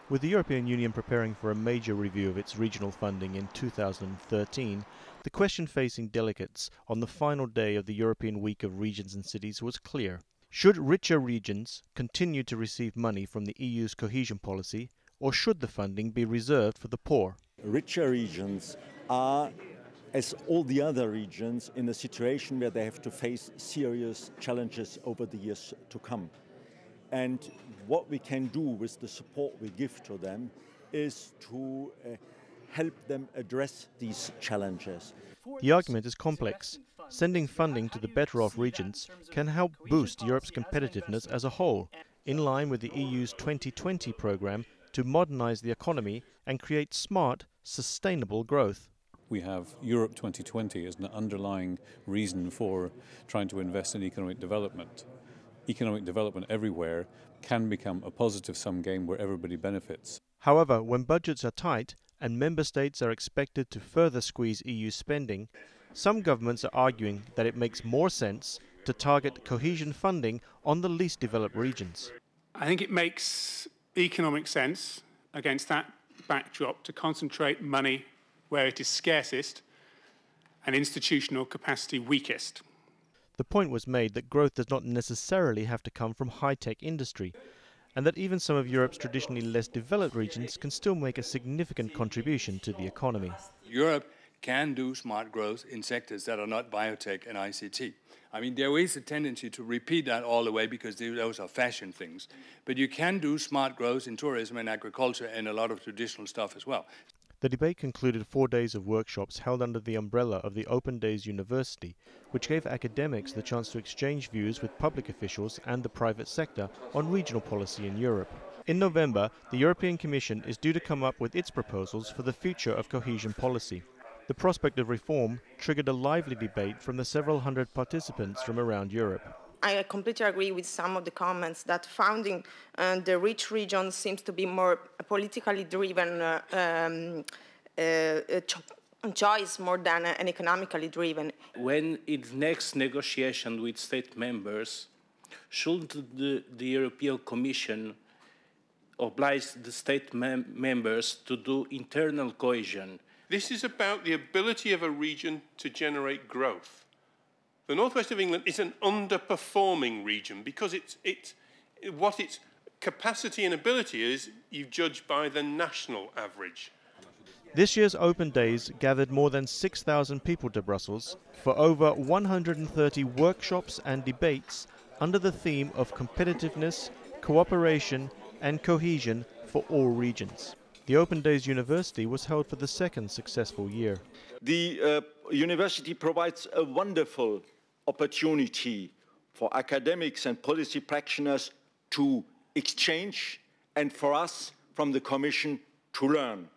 With the European Union preparing for a major review of its regional funding in 2013, the question facing delegates on the final day of the European Week of Regions and Cities was clear. Should richer regions continue to receive money from the EU's cohesion policy, or should the funding be reserved for the poor? Richer regions are, as all the other regions, in a situation where they have to face serious challenges over the years to come. And what we can do with the support we give to them is to help them address these challenges. The argument is complex. Sending funding to the better off regions can help boost Europe's competitiveness as a whole, in line with the EU's 2020 programme to modernize the economy and create smart, sustainable growth. We have Europe 2020 as an underlying reason for trying to invest in economic development. Economic development everywhere can become a positive-sum game where everybody benefits. However, when budgets are tight and member states are expected to further squeeze EU spending, some governments are arguing that it makes more sense to target cohesion funding on the least developed regions. I think it makes economic sense against that backdrop to concentrate money where it is scarcest and institutional capacity weakest. The point was made that growth does not necessarily have to come from high-tech industry, and that even some of Europe's traditionally less developed regions can still make a significant contribution to the economy. Europe can do smart growth in sectors that are not biotech and ICT. I mean, there is a tendency to repeat that all the way because those are fashion things. But you can do smart growth in tourism and agriculture and a lot of traditional stuff as well. The debate concluded 4 days of workshops held under the umbrella of the Open Days University, which gave academics the chance to exchange views with public officials and the private sector on regional policy in Europe. In November, the European Commission is due to come up with its proposals for the future of cohesion policy. The prospect of reform triggered a lively debate from the several hundred participants from around Europe. I completely agree with some of the comments that founding the rich regions seems to be more politically driven choice more than an economically driven. When its next negotiation with state members, should the European Commission oblige the state members to do internal cohesion? This is about the ability of a region to generate growth. The northwest of England is an underperforming region because what its capacity and ability is, you judge by the national average. This year's Open Days gathered more than 6,000 people to Brussels for over 130 workshops and debates under the theme of competitiveness, cooperation and cohesion for all regions. The Open Days University was held for the second successful year. The university provides a wonderful opportunity for academics and policy practitioners to exchange and for us from the Commission to learn.